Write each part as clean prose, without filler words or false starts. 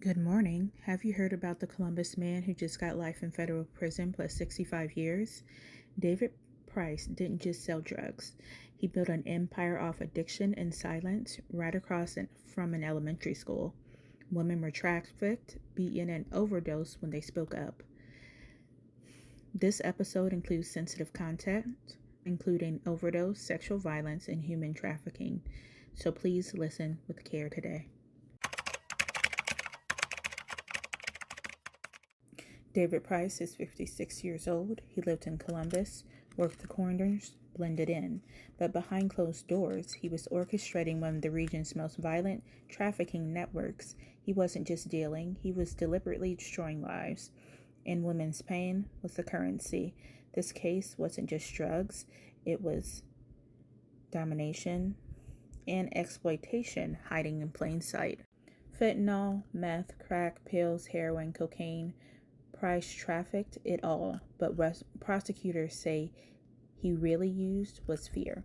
Good morning. Have you heard about the Columbus man who just got life in federal prison plus 65 years? David Price didn't just sell drugs. He built an empire off addiction and silence right across from an elementary school. Women were trafficked, beaten, and overdosed when they spoke up. This episode includes sensitive content, including overdose, sexual violence, and human trafficking. So please listen with care today. David Price is 56 years old. He lived in Columbus, worked the corners, blended in. But behind closed doors, he was orchestrating one of the region's most violent trafficking networks. He wasn't just dealing, he was deliberately destroying lives. And women's pain was the currency. This case wasn't just drugs, it was domination and exploitation hiding in plain sight. Fentanyl, meth, crack, pills, heroin, cocaine. Price trafficked it all, but prosecutors say he really used was fear.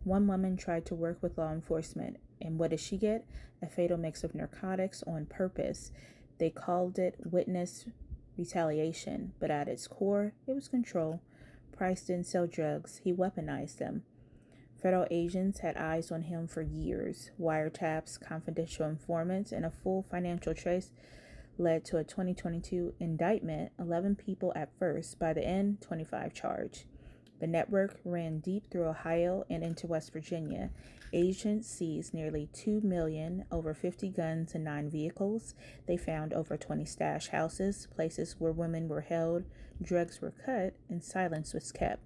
One woman tried to work with law enforcement, and what did she get? A fatal mix of narcotics on purpose. They called it witness retaliation, but at its core, it was control. Price didn't sell drugs, he weaponized them. Federal agents had eyes on him for years. Wiretaps, confidential informants, and a full financial trace led to a 2022 indictment, 11 people at first, by the end, 25 charged. The network ran deep through Ohio and into West Virginia. Agents seized nearly $2 million, over 50 guns and 9 vehicles. They found over 20 stash houses, places where women were held, drugs were cut, and silence was kept.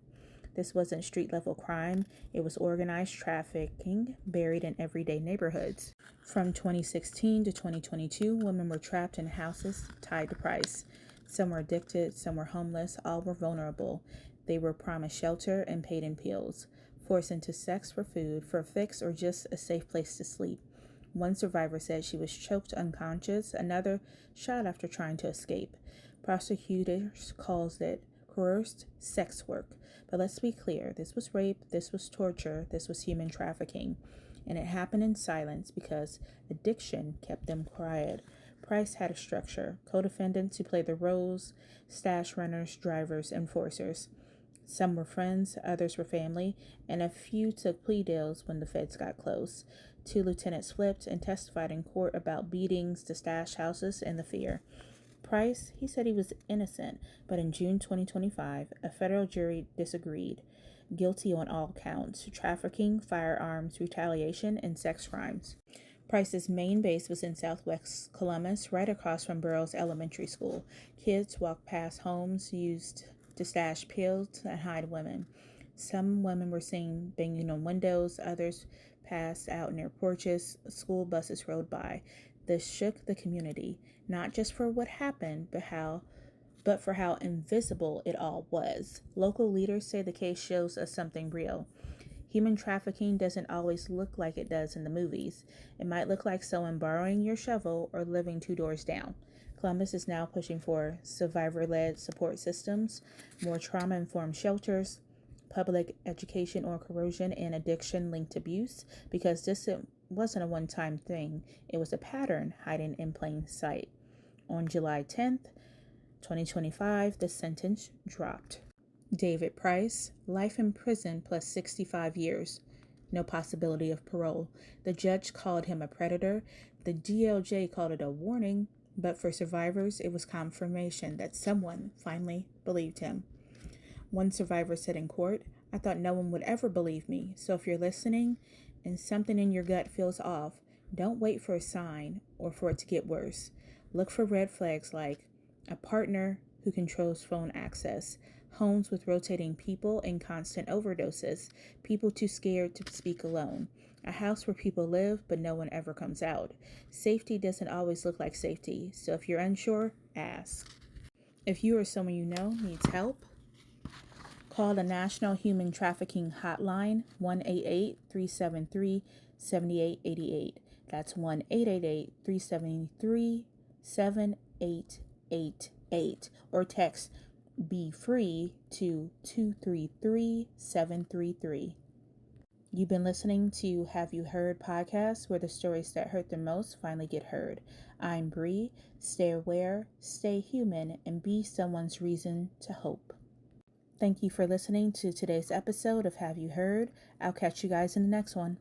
This wasn't street-level crime. It was organized trafficking buried in everyday neighborhoods. From 2016 to 2022, women were trapped in houses tied to price. Some were addicted, some were homeless, all were vulnerable. They were promised shelter and paid in pills, forced into sex for food, for a fix, or just a safe place to sleep. One survivor said she was choked unconscious, another shot after trying to escape. Prosecutors calls it coerced sex work. But let's be clear, this was rape, this was torture, this was human trafficking. And it happened in silence because addiction kept them quiet. Price had a structure, co-defendants who played the roles, stash runners, drivers, enforcers. Some were friends, others were family, and a few took plea deals when the feds got close. 2 lieutenants flipped and testified in court about beatings, the stash houses, and the fear. Price, he said he was innocent, but in June 2025, a federal jury disagreed. Guilty on all counts: trafficking, firearms, retaliation, and sex crimes. Price's main base was in southwest Columbus, right across from Burroughs Elementary School. Kids walked past homes used to stash pills and hide women. Some women were seen banging on windows, others passed out near porches, school buses rode by. This shook the community, not just for what happened, but for how invisible it all was. Local leaders say the case shows us something real. Human trafficking doesn't always look like it does in the movies. It might look like someone borrowing your shovel or living 2 doors down. Columbus is now pushing for survivor-led support systems, more trauma-informed shelters, public education on corrosion and addiction-linked abuse, because this wasn't a one-time thing. It was a pattern hiding in plain sight. On July 10th, 2025, the sentence dropped. David Price, life in prison plus 65 years. No possibility of parole. The judge called him a predator. The DOJ called it a warning, but for survivors, it was confirmation that someone finally believed him. One survivor said in court, "I thought no one would ever believe me. So if you're listening and something in your gut feels off, don't wait for a sign or for it to get worse. Look for red flags like a partner who controls phone access, homes with rotating people and constant overdoses, people too scared to speak alone, a house where people live but no one ever comes out. Safety doesn't always look like safety, so if you're unsure, ask." If you or someone you know needs help, call the National Human Trafficking Hotline, 1-888-373-7888. That's 1-888-373-7888. Or text "Be Free" to 233-733. You've been listening to Have You Heard podcast, where the stories that hurt the most finally get heard. I'm Bree. Stay aware, stay human, and be someone's reason to hope. Thank you for listening to today's episode of Have You Heard. I'll catch you guys in the next one.